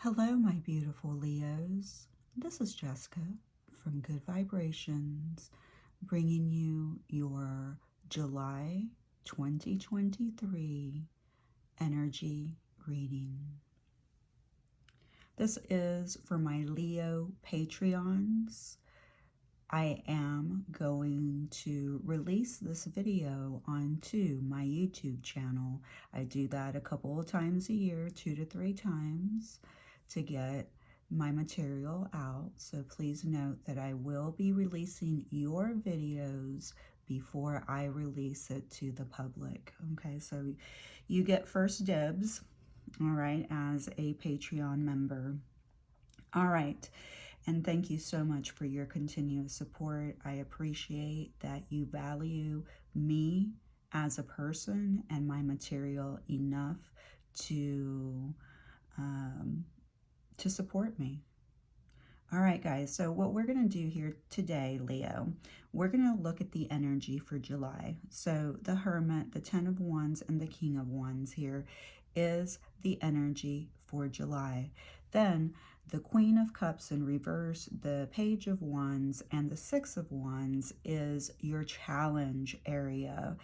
Hello, my beautiful Leos. This is Jessica from Good Vibrations, bringing you your July 2023 energy reading. This is for my Leo Patreons. I am going to release this video onto my YouTube channel. I do that a couple of times a year, 2 to 3 times, to get my material out. So please note that I will be releasing your videos before I release it to the public. Okay, so you get first dibs, all right, as a Patreon member. All right. And thank you so much for your continuous support. I appreciate that you value me as a person and my material enough to support me. All right, guys, so what we're going to do here today, Leo, we're going to look at the energy for July. So the Hermit, the 10 of Wands, and the King of Wands here is the energy for July. Then the Queen of Cups in reverse, the Page of Wands, and the Six of Wands is your challenge area.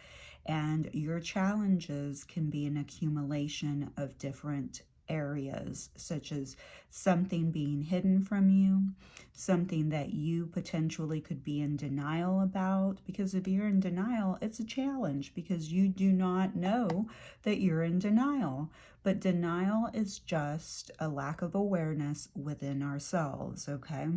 And your challenges can be an accumulation of different areas, such as something being hidden from you, something that you potentially could be in denial about, because if you're in denial, it's a challenge because you do not know that you're in denial. But denial is just a lack of awareness within ourselves, okay?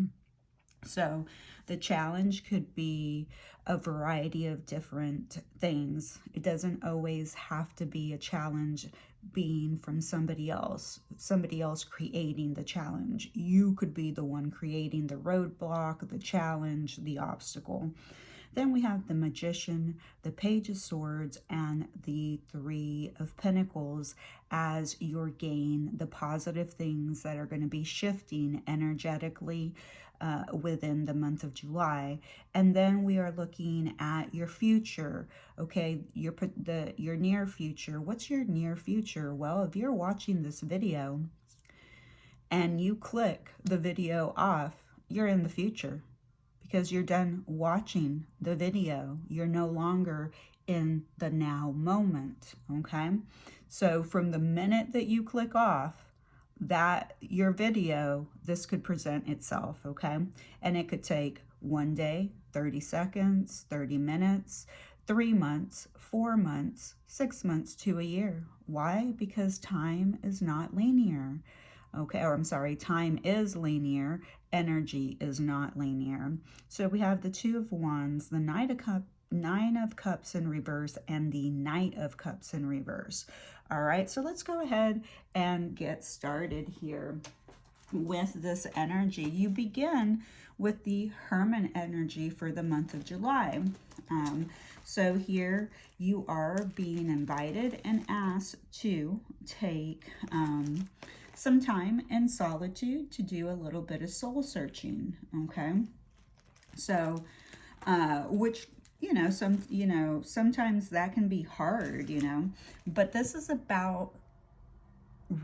So the challenge could be a variety of different things. It doesn't always have to be a challenge being from somebody else creating the challenge. You could be the one creating the roadblock, the challenge, the obstacle. Then we have the Magician, the Page of Swords, and the Three of Pentacles as your gain, the positive things that are going to be shifting energetically within the month of July. And then we are looking at your future, okay, your near future. What's your near future? Well, if you're watching this video and you click the video off, you're in the future, because you're done watching the video. You're no longer in the now moment, okay? So from the minute that you click off that your video, this could present itself, okay? And it could take 1 day, 30 seconds, 30 minutes, 3 months, 4 months, 6 months to a year. Why? Because time is not linear. Okay, or I'm sorry, time is linear, energy is not linear. So we have the Two of Wands, the Nine of Cups in reverse, and the Knight of Cups in reverse. All right, so let's go ahead and get started here with this energy. You begin with the Hermit energy for the month of July. So here you are being invited and asked to take some time in solitude to do a little bit of soul searching, okay? So, which, sometimes that can be hard, but this is about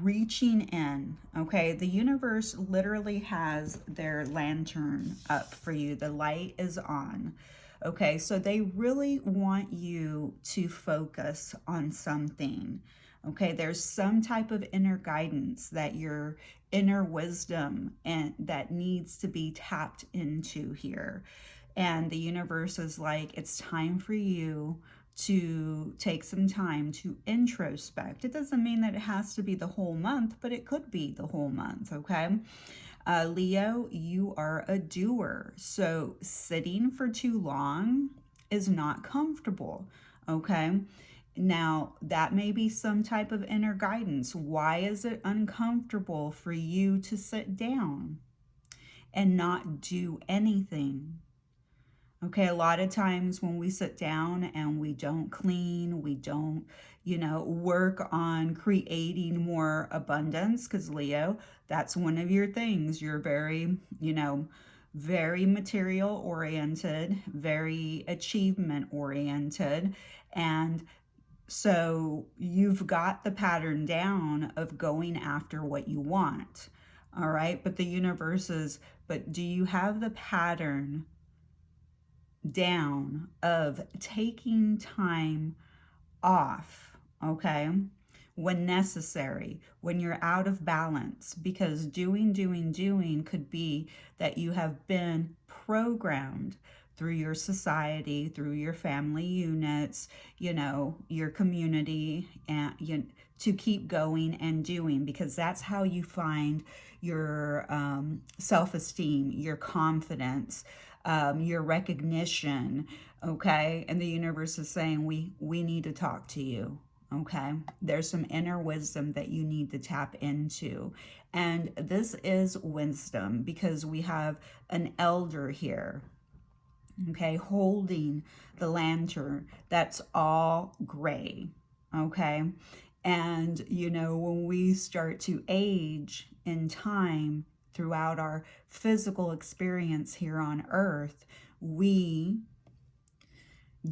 reaching in, okay? The universe literally has their lantern up for you. The light is on, okay? So they really want you to focus on something. Okay, there's some type of inner guidance, that your inner wisdom and that needs to be tapped into here. And the universe is like, it's time for you to take some time to introspect. It doesn't mean that it has to be the whole month, but it could be the whole month, okay? Leo, you are a doer. So sitting for too long is not comfortable, okay? Now, that may be some type of inner guidance. Why is it uncomfortable for you to sit down and not do anything? Okay, a lot of times when we sit down and we don't clean, we don't, work on creating more abundance, because Leo, that's one of your things. You're very, very material oriented, very achievement oriented, and so you've got the pattern down of going after what you want. All right. But the universe is, but do you have the pattern down of taking time off? Okay. When necessary, when you're out of balance, because doing could be that you have been programmed through your society, through your family units, your community, and to keep going and doing, because that's how you find your self-esteem, your confidence, your recognition. Okay. And the universe is saying, we need to talk to you. Okay. There's some inner wisdom that you need to tap into. And this is wisdom because we have an elder here, okay, holding the lantern that's all gray. Okay. And, when we start to age in time throughout our physical experience here on earth, we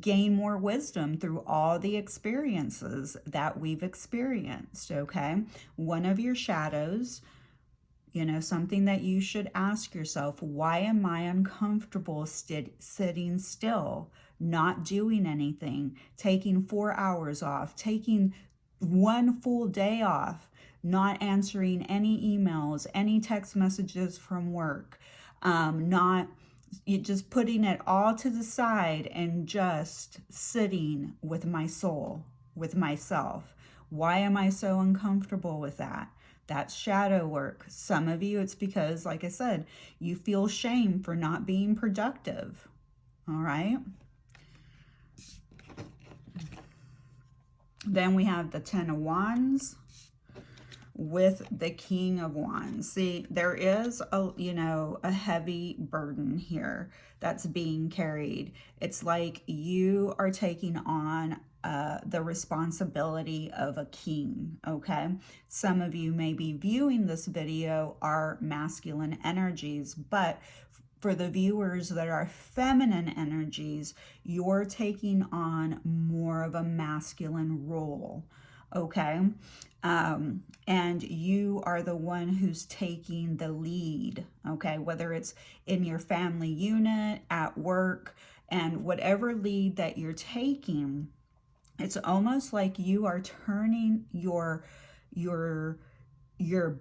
gain more wisdom through all the experiences that we've experienced. Okay. One of your shadows, something that you should ask yourself: why am I uncomfortable sitting still, not doing anything, taking 4 hours off, taking one full day off, not answering any emails, any text messages from work, not you just putting it all to the side and just sitting with my soul, with myself? Why am I so uncomfortable with that? That's shadow work. Some of you, it's because, like I said, you feel shame for not being productive. All right. Then we have the Ten of Wands with the King of Wands. See, there is a heavy burden here that's being carried. It's like you are taking on the responsibility of a king. Okay. Some of you may be viewing this video are masculine energies, but for the viewers that are feminine energies, you're taking on more of a masculine role. Okay. And you are the one who's taking the lead. Okay. Whether it's in your family unit, at work, and whatever lead that you're taking, it's almost like you are turning your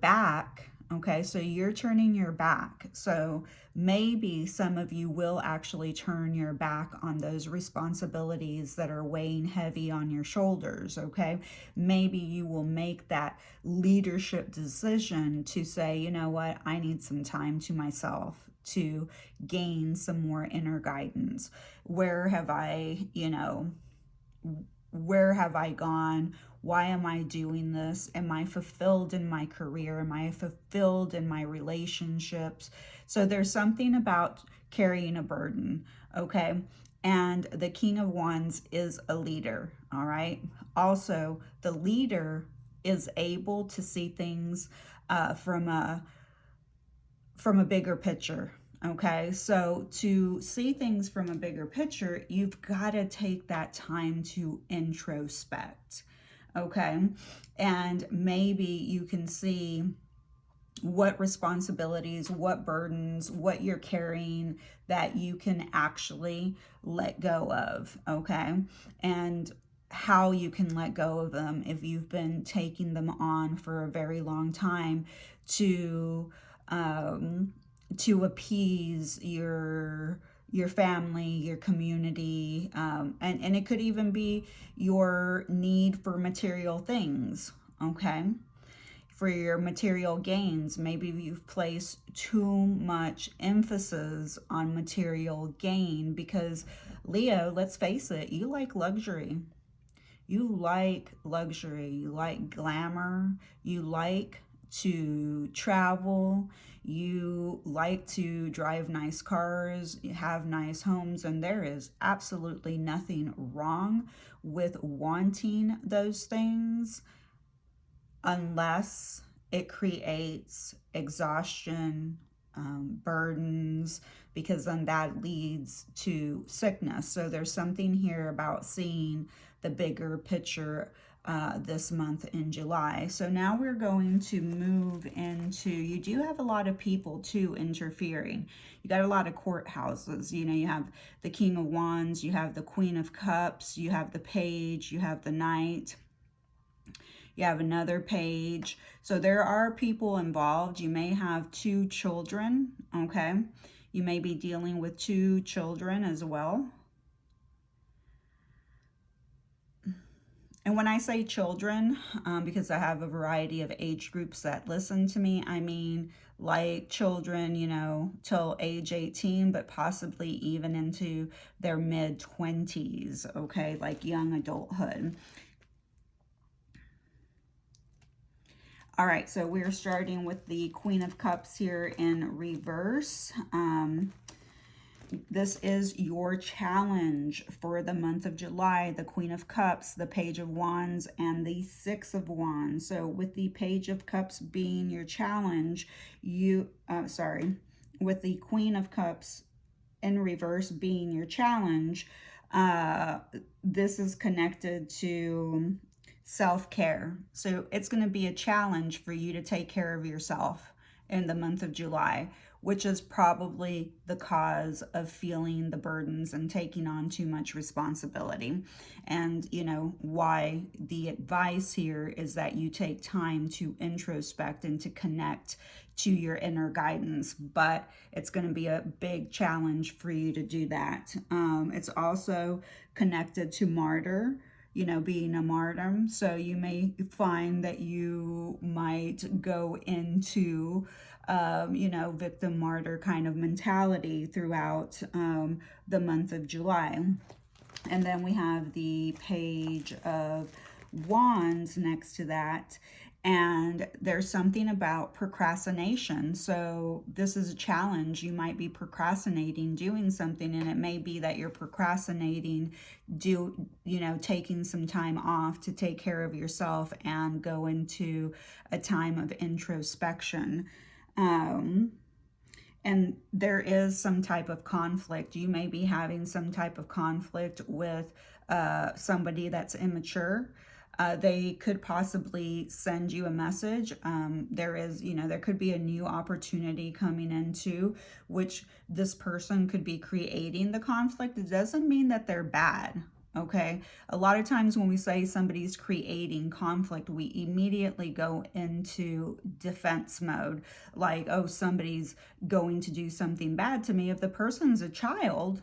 back. Okay, so you're turning your back. So maybe some of you will actually turn your back on those responsibilities that are weighing heavy on your shoulders. Okay, maybe you will make that leadership decision to say, you know what, I need some time to myself to gain some more inner guidance. Where have I gone? Why am I doing this? Am I fulfilled in my career? Am I fulfilled in my relationships? So there's something about carrying a burden, okay? And the King of Wands is a leader, all right? Also, the leader is able to see things from a bigger picture. Okay, so to see things from a bigger picture, you've got to take that time to introspect. Okay, and maybe you can see what responsibilities, what burdens, what you're carrying that you can actually let go of. Okay, and how you can let go of them if you've been taking them on for a very long time to appease your family, your community, and it could even be your need for material things. Okay, for your material gains, maybe you've placed too much emphasis on material gain, because Leo, let's face it, you like luxury. You like luxury, you like glamour, you like to travel, you like to drive nice cars, have nice homes, and there is absolutely nothing wrong with wanting those things unless it creates exhaustion, burdens, because then that leads to sickness. So there's something here about seeing the bigger picture this month in July. So now we're going to move into, you do have a lot of people too interfering. You got a lot of courthouses. You know, you have the King of Wands, you have the Queen of Cups, you have the Page, you have the Knight, you have another Page. So there are people involved. You may have 2 children, okay? You may be dealing with 2 children as well. And when I say children, because I have a variety of age groups that listen to me, I mean like children, you know, till age 18, but possibly even into their mid-20s, okay, like young adulthood. All right, so we're starting with the Queen of Cups here in reverse. This is your challenge for the month of July, the Queen of Cups, the Page of Wands, and the Six of Wands. So with the Page of Cups being your challenge, with the Queen of Cups in reverse being your challenge, this is connected to self-care. So it's going to be a challenge for you to take care of yourself in the month of July, which is probably the cause of feeling the burdens and taking on too much responsibility. And, you know, why the advice here is that you take time to introspect and to connect to your inner guidance, but it's going to be a big challenge for you to do that. It's also connected to martyr, you know, being a martyr. So you may find that you might go into, you know, victim martyr kind of mentality throughout the month of July. And then we have the Page of Wands next to that. And there's something about procrastination. So this is a challenge. You might be procrastinating doing something, and it may be that you're procrastinating, taking some time off to take care of yourself and go into a time of introspection. And there is some type of conflict. You may be having some type of conflict with somebody that's immature. They could possibly send you a message. There could be a new opportunity coming into which this person could be creating the conflict. It doesn't mean that they're bad. Okay. A lot of times when we say somebody's creating conflict, we immediately go into defense mode. Like, oh, somebody's going to do something bad to me. If the person's a child,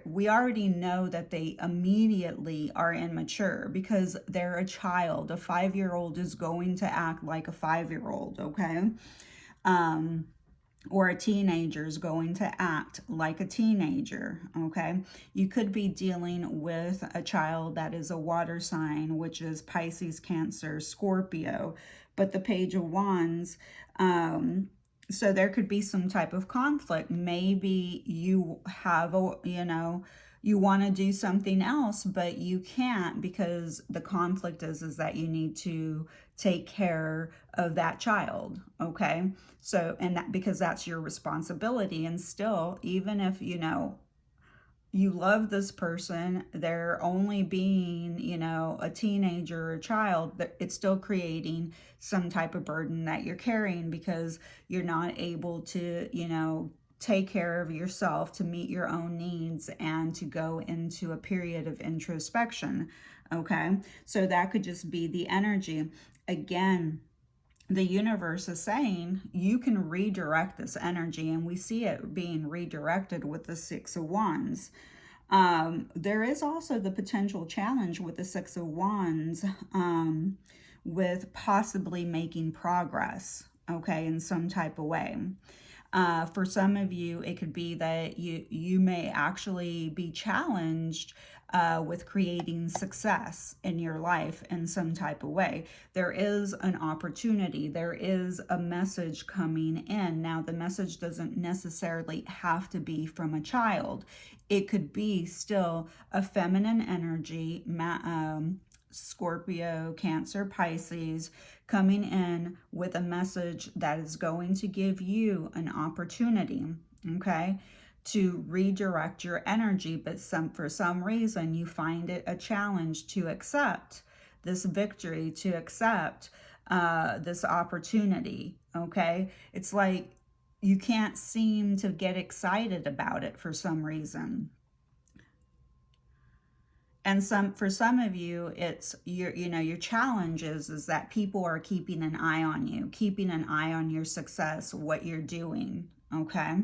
we already know that they immediately are immature because they're a child. A 5-year-old is going to act like a 5-year-old, okay? Or a teenager is going to act like a teenager, okay? You could be dealing with a child that is a water sign, which is Pisces, Cancer, Scorpio, but the Page of Wands, so there could be some type of conflict. Maybe you have you want to do something else, but you can't because the conflict is that you need to take care of that child, okay? So, and that because that's your responsibility. And still, even if, you love this person, they're only being, a teenager or a child, it's still creating some type of burden that you're carrying because you're not able to, take care of yourself, to meet your own needs, and to go into a period of introspection, okay? So that could just be the energy. Again, the universe is saying you can redirect this energy, and we see it being redirected with the Six of Wands. There is also the potential challenge with the Six of Wands with possibly making progress, okay, in some type of way. For some of you, it could be that you may actually be challenged with creating success in your life in some type of way. There is an opportunity. There is a message coming in. Now, the message doesn't necessarily have to be from a child. It could be still a feminine energy, Scorpio, Cancer, Pisces, coming in with a message that is going to give you an opportunity, okay? to redirect your energy, but for some reason you find it a challenge to accept this victory, to accept this opportunity. Okay, it's like you can't seem to get excited about it for some reason. And for some of you, it's your challenge is that people are keeping an eye on you, keeping an eye on your success, what you're doing, okay,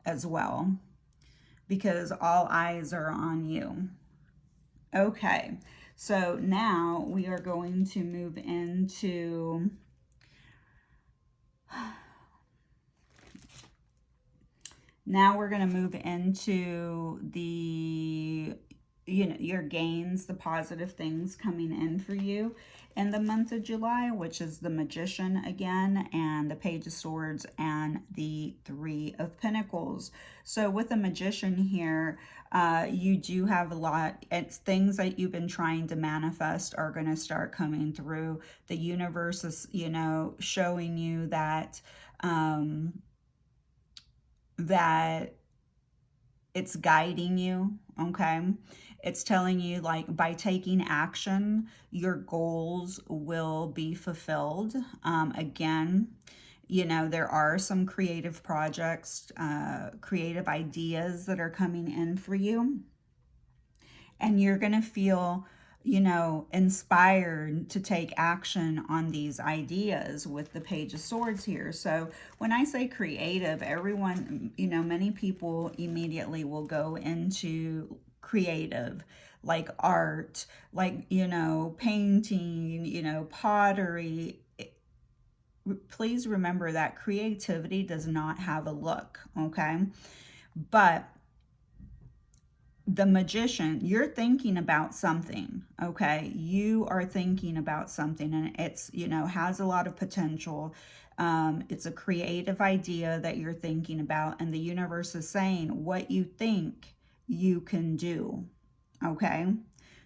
as well, because all eyes are on you. Okay, so now we are going to move into the your gains, the positive things coming in for you in the month of July, which is the Magician again, and the Page of Swords, and the Three of Pentacles. So with the Magician here, you do have a lot. It's things that you've been trying to manifest are going to start coming through. The universe is, showing you that that it's guiding you, okay? It's telling you, like, by taking action, your goals will be fulfilled. Again, there are some creative projects, creative ideas that are coming in for you. And you're going to feel, inspired to take action on these ideas with the Page of Swords here. So when I say creative, everyone, many people immediately will go into creative, like art, like, painting, pottery. Please remember that creativity does not have a look, okay? But the Magician, you're thinking about something, okay? You are thinking about something, and it's, has a lot of potential. It's a creative idea that you're thinking about, and the universe is saying what you think you can do, okay?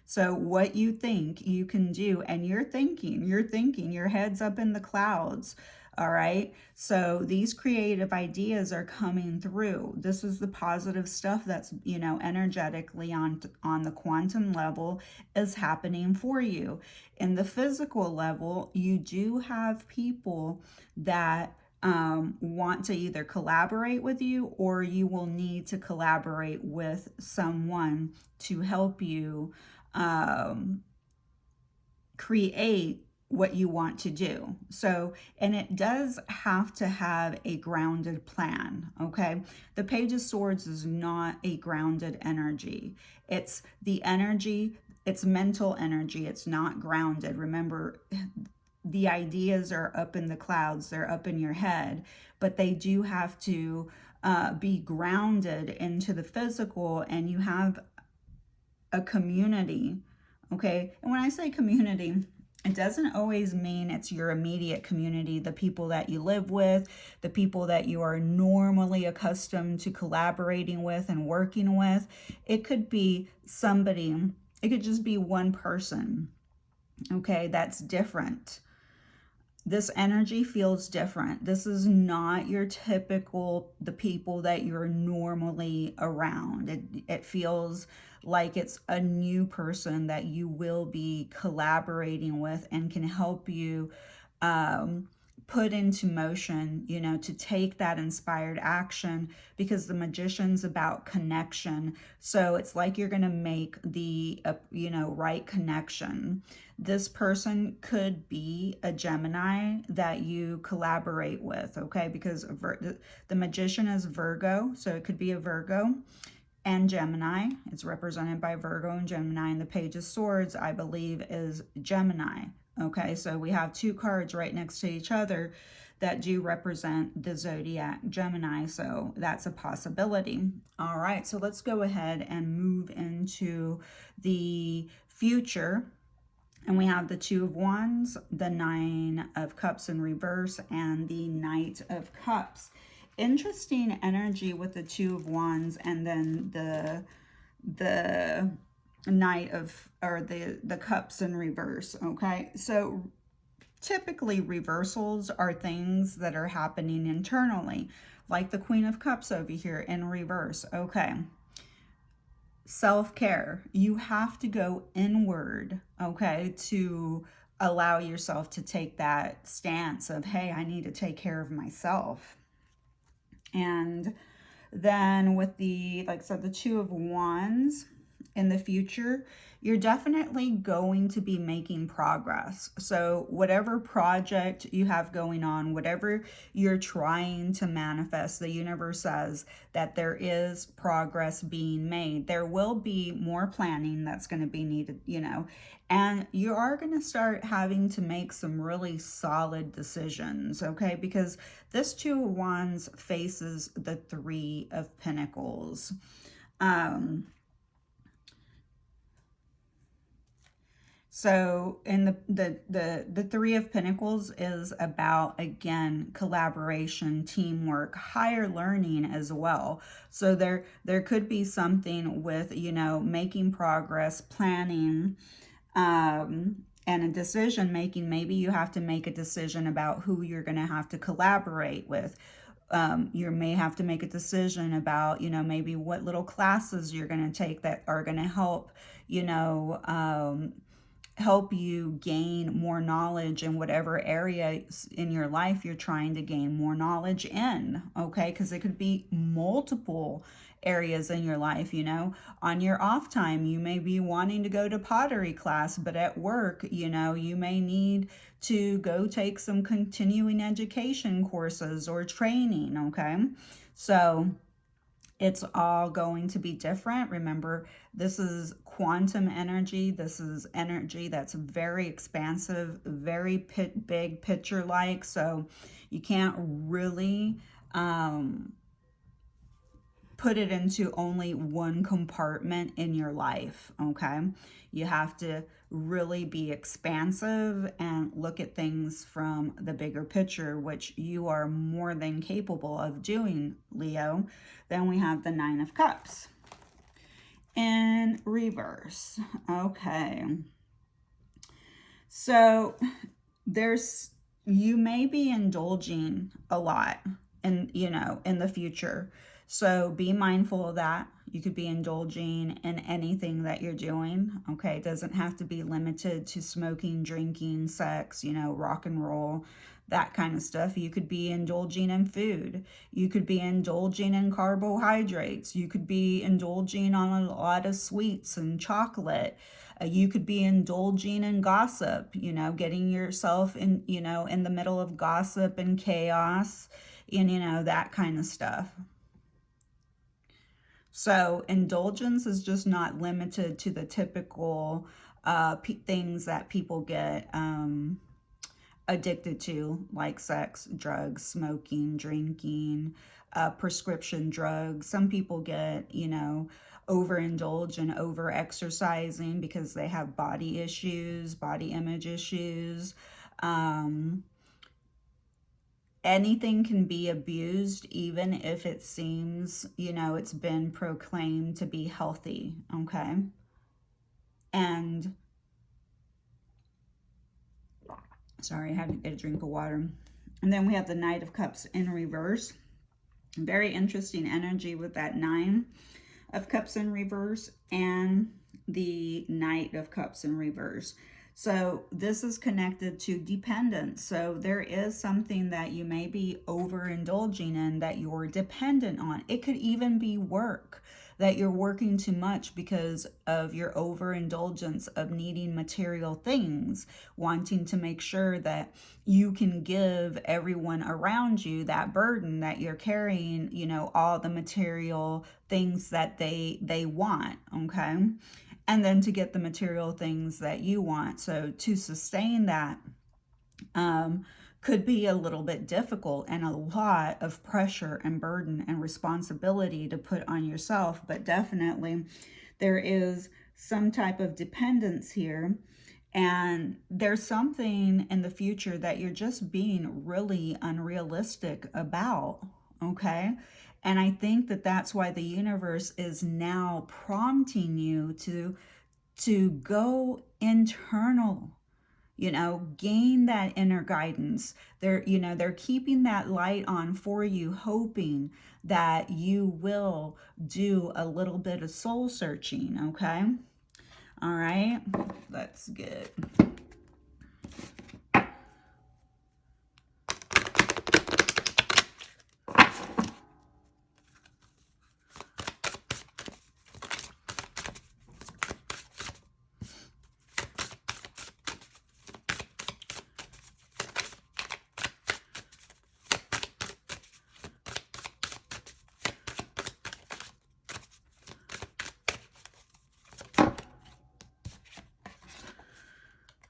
So what you think you can do, and you're thinking, your head's up in the clouds. All right. So these creative ideas are coming through. This is the positive stuff that's, energetically on the quantum level is happening for you. In the physical level, you do have people that want to either collaborate with you, or you will need to collaborate with someone to help you create what you want to do. So, and it does have to have a grounded plan, okay? The Page of Swords is not a grounded energy. It's the energy, it's mental energy. It's not grounded. Remember, the ideas are up in the clouds, they're up in your head, but they do have to be grounded into the physical, and you have a community, okay? And when I say community, it doesn't always mean it's your immediate community, the people that you live with, the people that you are normally accustomed to collaborating with and working with. It could be somebody, it could just be one person, okay, that's different. This energy feels different. This is not your typical, the people that you're normally around. It feels like it's a new person that you will be collaborating with and can help you put into motion, to take that inspired action, because the Magician's about connection. So it's like you're going to make the, right connection. This person could be a Gemini that you collaborate with, okay? Because the Magician is Virgo, so it could be a Virgo and Gemini. It's represented by Virgo and Gemini, and the Page of Swords, I believe, is Gemini. Okay, so we have two cards right next to each other that do represent the zodiac Gemini, so that's a possibility. All right, so let's go ahead and move into the future. And we have the Two of Wands, the Nine of Cups in reverse, and the Knight of Cups. Interesting energy with the Two of Wands, and then the Knight of, or the Cups in reverse, okay? So typically reversals are things that are happening internally, like the Queen of Cups over here in reverse. Okay. Self-care. You have to go inward, okay, to allow yourself to take that stance of, hey, I need to take care of myself. And then with the, like I said, the Two of Wands in the future, you're definitely going to be making progress. So whatever project you have going on, whatever you're trying to manifest, the universe says that there is progress being made. There will be more planning that's going to be needed, you know, and you are going to start having to make some really solid decisions, okay? Because this Two of Wands faces the Three of Pentacles. So in the Three of Pentacles is about, again, collaboration, teamwork, higher learning as well. So there could be something with, you know, making progress, planning, and a decision making. Maybe you have to make a decision about who you're going to have to collaborate with. You may have to make a decision about, you know, maybe what little classes you're going to take that are going to help, you know, help you gain more knowledge in whatever area in your life you're trying to gain more knowledge in, okay? Because it could be multiple areas in your life, you know. On your off time, you may be wanting to go to pottery class, but at work, you know, you may need to go take some continuing education courses or training, okay? So it's all going to be different. Remember, this is quantum energy. This is energy that's very expansive, very big picture-like. So you can't really put it into only one compartment in your life, okay? You have to really be expansive and look at things from the bigger picture, which you are more than capable of doing, Leo. Then we have the Nine of Cups in reverse. Okay. So you may be indulging a lot in, you know, in the future. So be mindful of that. You could be indulging in anything that you're doing, okay? It doesn't have to be limited to smoking, drinking, sex, you know, rock and roll, that kind of stuff. You could be indulging in food. You could be indulging in carbohydrates. You could be indulging on a lot of sweets and chocolate. You could be indulging in gossip, you know, getting yourself in, you know, in the middle of gossip and chaos and, you know, that kind of stuff. So indulgence is just not limited to the typical things that people get addicted to, like sex, drugs, smoking, drinking, prescription drugs. Some people get, you know, overindulge and over exercising because they have body issues, body image issues. Anything can be abused, even if it seems, you know, it's been proclaimed to be healthy, okay? And, sorry, I had to get a drink of water. And then we have the Knight of Cups in reverse. Very interesting energy with that Nine of Cups in reverse and the Knight of Cups in reverse. So this is connected to dependence. So there is something that you may be overindulging in that you're dependent on. It could even be work, that you're working too much because of your overindulgence of needing material things, wanting to make sure that you can give everyone around you that burden that you're carrying, you know, all the material things that they want, okay? And then to get the material things that you want. So to sustain that could be a little bit difficult and a lot of pressure and burden and responsibility to put on yourself. But definitely there is some type of dependence here. And there's something in the future that you're just being really unrealistic about, okay? And I think that that's why the universe is now prompting you to go internal, You know, gain that inner guidance. They're keeping that light on for you, hoping that you will do a little bit of soul searching, okay? All right, that's good.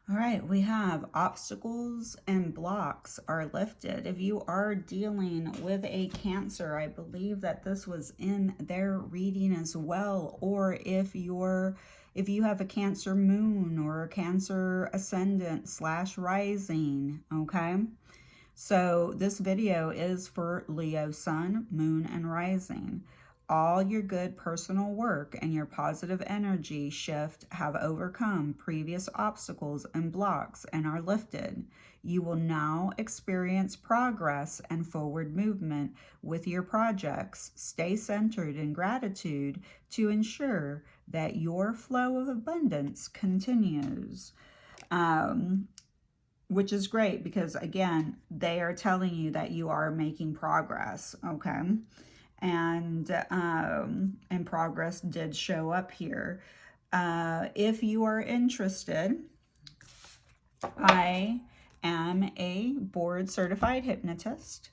All right, we have obstacles and blocks are lifted. If you are dealing with a Cancer, I believe that this was in their reading as well. Or if you have a Cancer moon or a Cancer ascendant / rising, okay? So this video is for Leo sun, moon, and rising. All your good personal work and your positive energy shift have overcome previous obstacles and blocks and are lifted. You will now experience progress and forward movement with your projects. Stay centered in gratitude to ensure that your flow of abundance continues. Which is great because, again, they are telling you that you are making progress, okay? And progress did show up here. If you are interested, I am a board certified hypnotist.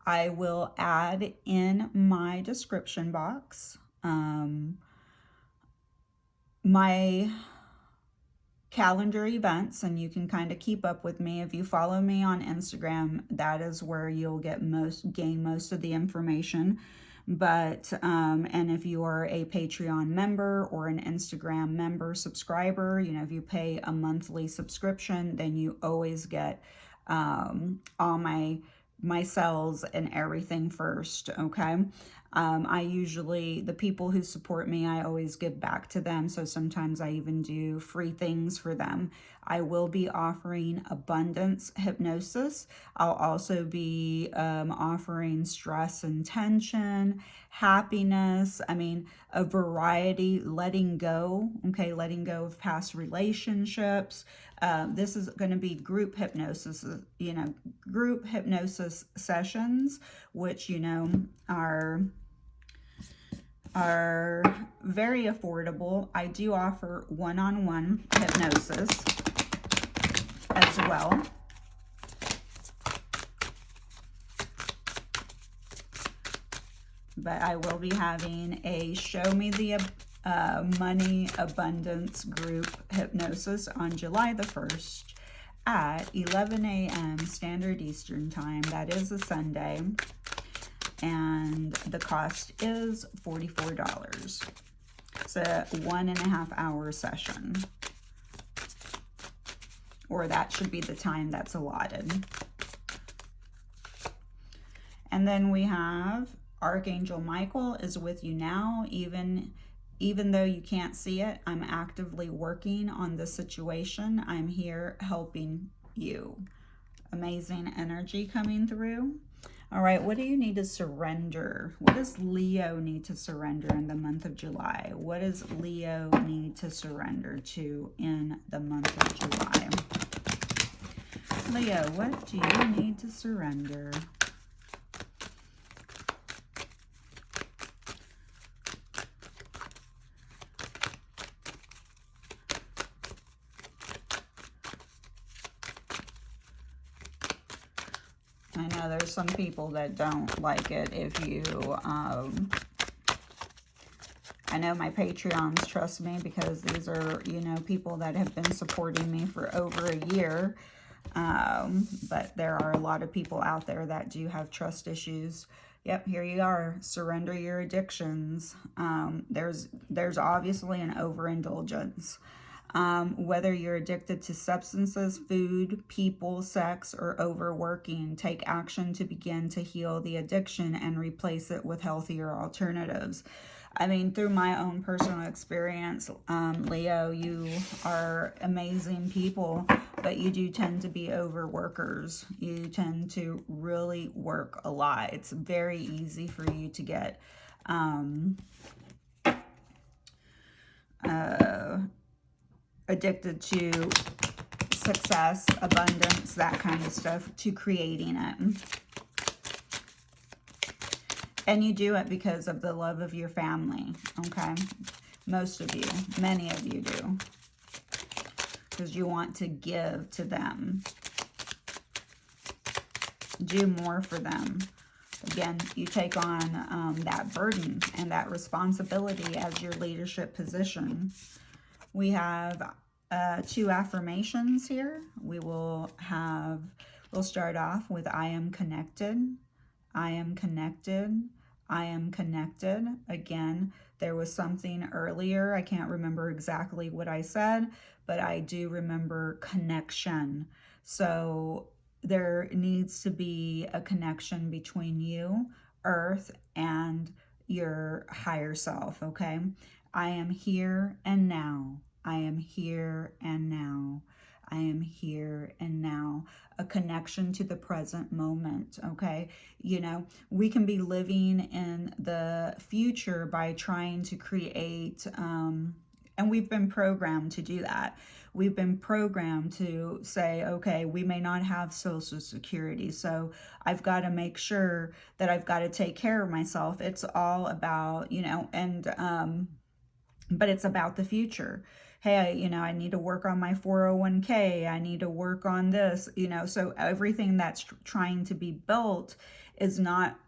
I will add in my description box my calendar events, and you can kind of keep up with me. If you follow me on Instagram, that is where you'll gain most of the information. But and if you are a Patreon member or an Instagram member subscriber, you know, if you pay a monthly subscription, then you always get all my cells and everything first, okay? The people who support me, I always give back to them. So sometimes I even do free things for them. I will be offering abundance hypnosis. I'll also be offering stress and tension, happiness. I mean, a variety, letting go, okay? Letting go of past relationships. This is going to be group hypnosis, group hypnosis sessions, which, are very affordable. I do offer one-on-one hypnosis as well. But I will be having a Show Me the Money Abundance group hypnosis on July the 1st at 11 a.m. Standard Eastern Time. That is a Sunday. And the cost is $44. It's a 1.5 hour session. Or that should be the time that's allotted. And then we have Archangel Michael is with you now, even though you can't see it. I'm actively working on the situation. I'm here helping you. Amazing energy coming through. All right, what do you need to surrender? What does Leo need to surrender in the month of July? What does Leo need to surrender to in the month of July? Leo, what do you need to surrender? I know there's some people that don't like it if you, I know my Patreons trust me because these are, people that have been supporting me for over a year. But there are a lot of people out there that do have trust issues. Yep, here you are. Surrender your addictions. There's obviously an overindulgence. Whether you're addicted to substances, food, people, sex, or overworking, take action to begin to heal the addiction and replace it with healthier alternatives. I mean, through my own personal experience, Leo, you are amazing people, but you do tend to be overworkers. You tend to really work a lot. It's very easy for you to get addicted to success, abundance, that kind of stuff, to creating it. And you do it because of the love of your family, okay? Most of you, many of you do. Because you want to give to them. Do more for them. Again, you take on that burden and that responsibility as your leadership position. We have 2 affirmations here. We'll start off with I am connected. I am connected. I am connected. Again, there was something earlier. I can't remember exactly what I said, but I do remember connection. So there needs to be a connection between you, Earth, and your higher self, okay? I am here and now. I am here and now. I am here and now. A connection to the present moment, okay? You know, we can be living in the future by trying to create, and we've been programmed to do that. We've been programmed to say, okay, we may not have Social Security, so I've got to make sure that I've got to take care of myself. It's all about, you know, and but it's about the future. Hey, you know, I need to work on my 401k. I need to work on this, you know. So everything that's trying to be built is not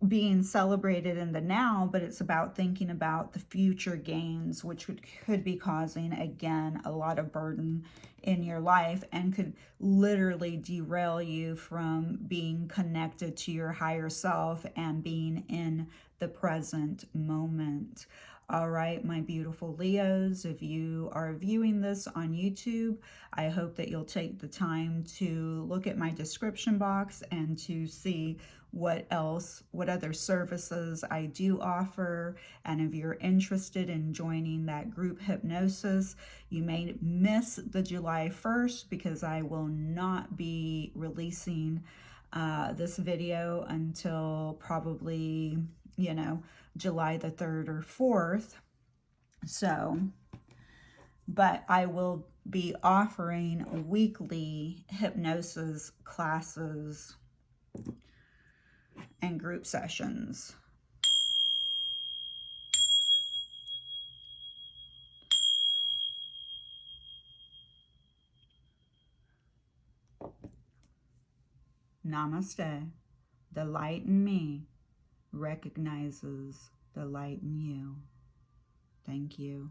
being celebrated in the now, but it's about thinking about the future gains, which could be causing, again, a lot of burden in your life and could literally derail you from being connected to your higher self and being in the present moment. All right, my beautiful Leos, if you are viewing this on YouTube, I hope that you'll take the time to look at my description box and to see what other services I do offer. And if you're interested in joining that group hypnosis, you may miss the July 1st because I will not be releasing this video until probably, you know, July the 3rd or 4th. So, but I will be offering weekly hypnosis classes and group sessions. Namaste. The light in me recognizes the light in you. Thank you.